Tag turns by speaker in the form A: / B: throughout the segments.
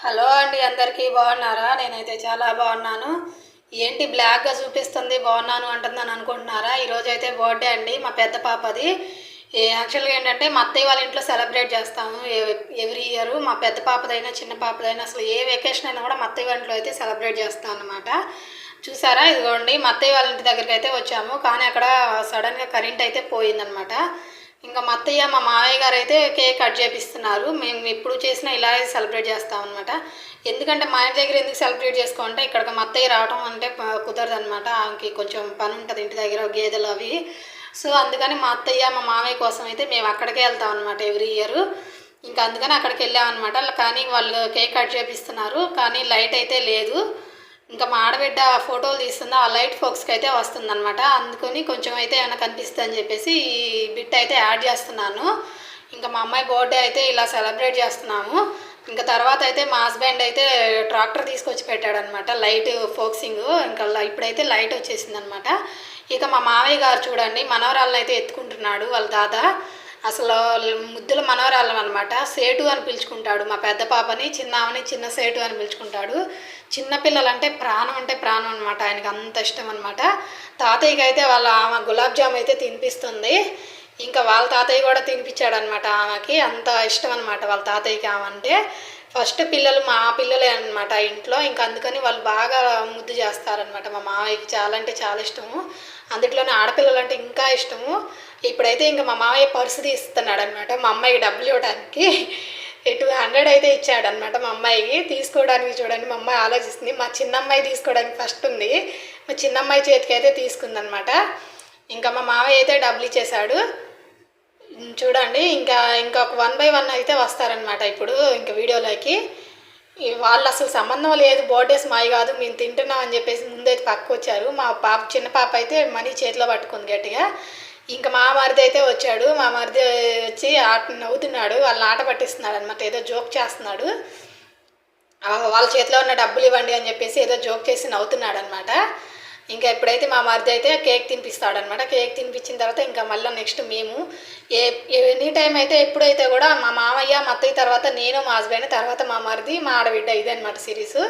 A: Hello అండి, అందరికీ బాగున్నారా? నేనైతే చాలా బాగున్నాను. ఏంటి బ్లాక్గా చూపిస్తుంది, బాగున్నాను అంటుందని అనుకుంటున్నారా? ఈరోజు అయితే బర్త్డే అండి, మా పెద్ద పాపది. యాక్చువల్గా ఏంటంటే మా అత్తయ్య వాళ్ళ ఇంట్లో సెలబ్రేట్ చేస్తాము ఎవ్రీ ఇయర్. మా పెద్ద పాపదైనా చిన్న పాపదైనా అసలు ఏ వెకేషన్ అయినా కూడా మా అత్తయ్య వాళ్ళ ఇంట్లో అయితే సెలబ్రేట్ చేస్తాం అనమాట. చూసారా, ఇదిగోండి మా అత్తయ్య వాళ్ళ ఇంటి దగ్గరికి అయితే వచ్చాము. కానీ అక్కడ సడన్గా కరెంట్ అయితే పోయిందనమాట. ఇంకా మా అత్తయ్య మా మావయ్య గారు అయితే కేక్ కట్ చేపిస్తున్నారు. మేము ఎప్పుడు చేసినా ఇలాగే సెలబ్రేట్ చేస్తాం అనమాట. ఎందుకంటే మా ఇంటి దగ్గర ఎందుకు సెలబ్రేట్ చేసుకోవాలంటే ఇక్కడికి మా అత్తయ్య రావడం అంటే కుదరదు అనమాట. ఆమెకి కొంచెం పని ఉంటుంది ఇంటి దగ్గర, గేదెలు అవి. సో అందుకని మా అత్తయ్య మా మావయ్య కోసం అయితే మేము అక్కడికే వెళ్తాం అనమాట ఎవ్రీ ఇయర్. ఇంకా అందుకని అక్కడికి వెళ్ళామన్నమాట. కానీ వాళ్ళు కేక్ కట్ చేపిస్తున్నారు, కానీ లైట్ అయితే లేదు. ఇంకా మా ఆడబిడ్డ ఫోటోలు తీస్తుందో ఆ లైట్ ఫోక్స్కి అయితే వస్తుందన్నమాట. అందుకని కొంచెం అయితే ఏమైనా కనిపిస్తుంది అని చెప్పేసి ఈ బిట్ అయితే యాడ్ చేస్తున్నాను. ఇంకా మా అమ్మాయి బర్త్డే అయితే ఇలా సెలబ్రేట్ చేస్తున్నాము. ఇంకా తర్వాత అయితే మా హస్బెండ్ అయితే ట్రాక్టర్ తీసుకొచ్చి పెట్టాడనమాట, లైట్ ఫోక్సింగ్. ఇంకా ఇప్పుడైతే లైట్ వచ్చేసింది అనమాట. ఇక మా మావయ్య గారు చూడండి, మనవరాలను అయితే ఎత్తుకుంటున్నాడు వాళ్ళ తాత. అసలు ముద్దుల మనవరాళ్ళం అనమాట. సేటు అని పిలుచుకుంటాడు మా పెద్ద పాపని, చిన్నామని చిన్న సేటు అని పిలుచుకుంటాడు. చిన్నపిల్లలు అంటే ప్రాణం అనమాట, ఆయనకి అంత ఇష్టం అనమాట. తాతయ్యకి అయితే వాళ్ళ ఆమె గులాబ్ జామ్ అయితే తినిపిస్తుంది. ఇంకా వాళ్ళ తాతయ్య కూడా తినిపించాడనమాట. ఆమెకి అంత ఇష్టం అనమాట వాళ్ళ తాతయ్యకి ఆమె అంటే. ఫస్ట్ పిల్లలు మా పిల్లలే అనమాట ఇంట్లో. ఇంకా అందుకని వాళ్ళు బాగా ముద్దు చేస్తారనమాట. మా మావయ్యకి చాలా అంటే చాలా ఇష్టము. అందులోనే ఆడపిల్లలు అంటే ఇంకా ఇష్టము. ఇప్పుడైతే ఇంకా మా మావయ్య పర్సు తీస్తున్నాడు అనమాట మా అమ్మాయికి డబ్బులు ఇవ్వడానికి. 200 అయితే ఇచ్చాడనమాట మా అమ్మాయికి తీసుకోవడానికి. చూడండి, మా అమ్మాయి ఆలోచిస్తుంది. మా చిన్నమ్మాయి తీసుకోవడానికి ఫస్ట్ ఉంది, మా చిన్నమ్మాయి చేతికి అయితే తీసుకుందనమాట. ఇంకా మా మావయ్య అయితే డబ్బులు ఇచ్చేశాడు. చూడండి, ఇంకొక 1 by 1 అయితే వస్తారనమాట ఇప్పుడు ఇంకా వీడియోలోకి. వాళ్ళు అసలు సంబంధం లేదు, బర్త్డేస్ మావి కాదు, మేము తింటున్నాం అని చెప్పేసి ముందైతే పక్కకు వచ్చారు. మా పాప, చిన్న పాప అయితే మనీ చేతిలో పట్టుకుంది గట్టిగా. ఇంకా మా మరిది అయితే వచ్చాడు. మా మరిది వచ్చి నవ్వుతున్నాడు, వాళ్ళని ఆట పట్టిస్తున్నాడు అనమాట, ఏదో జోక్ చేస్తున్నాడు. వాళ్ళ చేతిలో ఉన్న డబ్బులు ఇవ్వండి అని చెప్పేసి ఏదో జోక్ చేసి నవ్వుతున్నాడు అనమాట. ఇంకా ఎప్పుడైతే మా మరిది అయితే కేక్ తినిపిస్తాడనమాట. కేక్ తినిపించిన తర్వాత ఇంకా మళ్ళీ నెక్స్ట్ మేము ఎనీ టైం అయితే ఎప్పుడైతే కూడా మా మామయ్య, మా అత్తయ్య తర్వాత నేను, మా హస్బెండ్, తర్వాత మా మరిది, మా ఆడబిడ్డ, ఇదే అనమాట సిరీస్.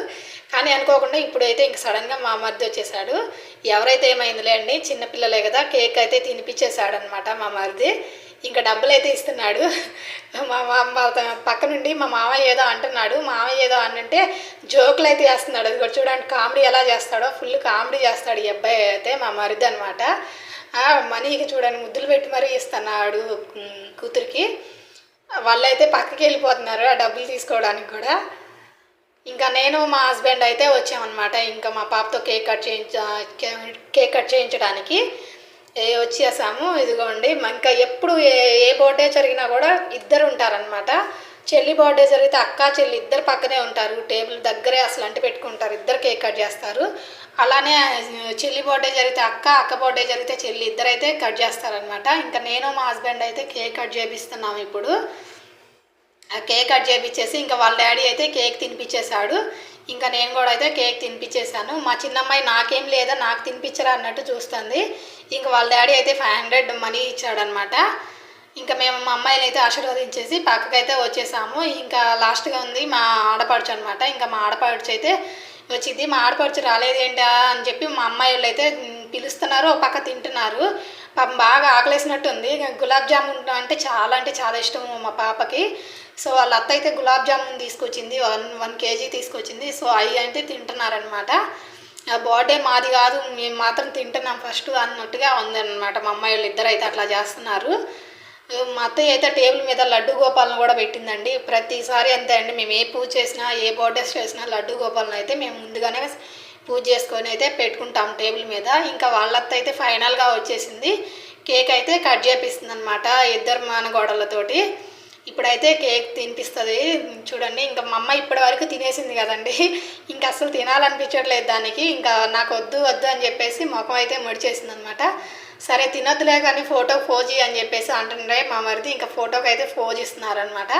A: కానీ అనుకోకుండా ఇప్పుడైతే ఇంక సడన్గా మా మరిది వచ్చేసాడు. ఎవరైతే ఏమైందిలే అండి, చిన్నపిల్లలే కదా, కేక్ అయితే తినిపించేశాడనమాట మా మరిది. ఇంకా డబ్బులు అయితే ఇస్తున్నాడు. మా పక్క నుండి మా మామయ్య ఏదో అంటున్నాడు. మామయ్య ఏదో అంటే జోకులు అయితే వేస్తున్నాడు. అది కూడా చూడండి, కామెడీ ఎలా చేస్తాడో, ఫుల్ కామెడీ చేస్తాడు ఈ అబ్బాయి అయితే, మా మరిది అనమాట. మనీకి చూడండి ముద్దులు పెట్టి మరీ ఇస్తున్నాడు కూతురికి. వాళ్ళైతే పక్కకి వెళ్ళిపోతున్నారు ఆ డబ్బులు తీసుకోవడానికి కూడా. ఇంకా నేను మా హస్బెండ్ అయితే వచ్చామన్నమాట. ఇంకా మా పాపతో కేక్ కట్ చేయించడానికి వచ్చేసాము. ఇదిగోండి, ఇంకా ఎప్పుడు ఏ బర్త్డే జరిగినా కూడా ఇద్దరు ఉంటారనమాట. చెల్లి బర్త్డే జరిగితే అక్క చెల్లి ఇద్దరు పక్కనే ఉంటారు, టేబుల్ దగ్గరే అసలు అంటి పెట్టుకుంటారు, ఇద్దరు కేక్ కట్ చేస్తారు. అలానే చెల్లి బర్త్డే జరిగితే అక్క, అక్క బర్త్డే జరిగితే చెల్లి, ఇద్దరైతే కట్ చేస్తారనమాట. ఇంకా నేను మా హస్బెండ్ అయితే కేక్ కట్ చేపిస్తున్నాము ఇప్పుడు. ఆ కేక్ కట్ చేపించేసి ఇంకా వాళ్ళ డాడీ అయితే కేక్ తినిపించేశాడు. ఇంకా నేను కూడా అయితే కేక్ తినిపించేశాను. మా చిన్నమ్మాయి నాకేం లేదా, నాకు తినిపించరా అన్నట్టు చూస్తుంది. ఇంకా వాళ్ళ డాడీ అయితే 500 మనీ ఇచ్చాడనమాట. ఇంకా మేము మా అమ్మాయిని అయితే ఆశీర్వదించేసి పక్కకైతే వచ్చేసాము. ఇంకా లాస్ట్గా ఉంది మా ఆడపడుచు అనమాట. ఇంకా మా ఆడపడుచు అయితే వచ్చింది. మా ఆడపడుచు రాలేదేంటా అని చెప్పి మా అమ్మాయి వాళ్ళు అయితే పిలుస్తున్నారు, ఒక పక్క తింటున్నారు. పాపం బాగా ఆకలేసినట్టు ఉంది. గులాబ్ జామున్ అంటే చాలా ఇష్టము మా పాపకి. సో వాళ్ళ అత్త అయితే గులాబ్ జామున్ తీసుకొచ్చింది, 1 kg తీసుకొచ్చింది. సో అవి అయితే తింటున్నారనమాట. బర్త్డే మాది కాదు, మేము మాత్రం తింటున్నాం ఫస్ట్ అన్నట్టుగా ఉందన్నమాట. మా అమ్మాయి వాళ్ళు ఇద్దరు అయితే అట్లా చేస్తున్నారు. మా అత్తయ్య అయితే టేబుల్ మీద లడ్డు గోపాలను కూడా పెట్టిందండి. ప్రతిసారి అంతే అండి, మేము ఏ పూజ చేసినా, ఏ బర్త్డేస్ చేసినా లడ్డు గోపాలను అయితే మేము ముందుగానే పూజ చేసుకొని అయితే పెట్టుకుంటాం టేబుల్ మీద. ఇంకా వాళ్ళత్త అయితే ఫైనల్గా వచ్చేసింది, కేక్ అయితే కట్ చేపిస్తుంది అనమాట ఇద్దరు మనగోడలతోటి. ఇప్పుడైతే కేక్ తినిపిస్తుంది. చూడండి, ఇంకా మా అమ్మ ఇప్పటి వరకు తినేసింది కదండి, ఇంకా అసలు తినాలనిపించట్లేదు దానికి. ఇంకా నాకు వద్దు అని చెప్పేసి ముఖం అయితే ముడిచేసింది అనమాట. సరే తినొద్దులే కానీ ఫోటో పోజ్ అని చెప్పేసి అంటుండే మా మరిది. ఇంకా ఫోటోకి అయితే పోజ్ ఇస్తున్నారనమాట.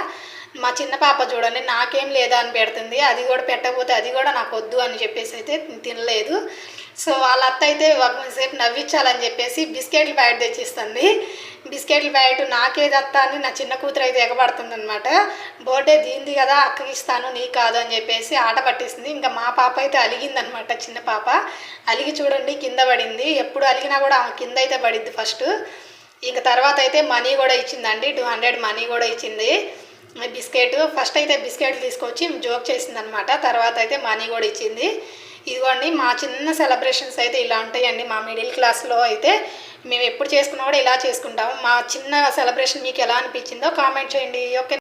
A: మా చిన్న పాప చూడండి నాకేం లేదా అని పెడుతుంది, అది కూడా పెట్టకపోతే అది కూడా నాకు వద్దు అని చెప్పేసి అయితే తినలేదు. సో వాళ్ళ అత్త అయితే సేపు నవ్వించాలని చెప్పేసి బిస్కెట్ల ప్యాకెట్ తెచ్చిస్తుంది. బిస్కెట్ల ప్యాకెట్ నాకేది అత్త అని నా చిన్న కూతురు అయితే ఎగబడుతుంది అనమాట. బర్త్డే దీంది కదా అక్కకి ఇస్తాను నీకు కాదు అని చెప్పేసి ఆట పట్టిస్తుంది. ఇంకా మా పాప అయితే అలిగిందనమాట, చిన్న పాప అలిగి చూడండి కింద పడింది. ఎప్పుడు అలిగినా కూడా ఆమె కింద అయితే పడిద్ది ఫస్ట్. ఇంకా తర్వాత అయితే మనీ కూడా ఇచ్చిందండి, 200 మనీ కూడా ఇచ్చింది. బిస్కెట్ ఫస్ట్ అయితే బిస్కెట్లు తీసుకొచ్చి జోక్ చేసిందనమాట, తర్వాత అయితే మనీ కూడా ఇచ్చింది. ఇదిగోండి మా చిన్న సెలబ్రేషన్స్ అయితే ఇలా ఉంటాయండి. మా మిడిల్ క్లాస్లో అయితే మేము ఎప్పుడు చేసుకున్నా కూడా ఇలా చేసుకుంటాము. మా చిన్న సెలబ్రేషన్ మీకు ఎలా అనిపించిందో కామెంట్ చేయండి. ఓకే.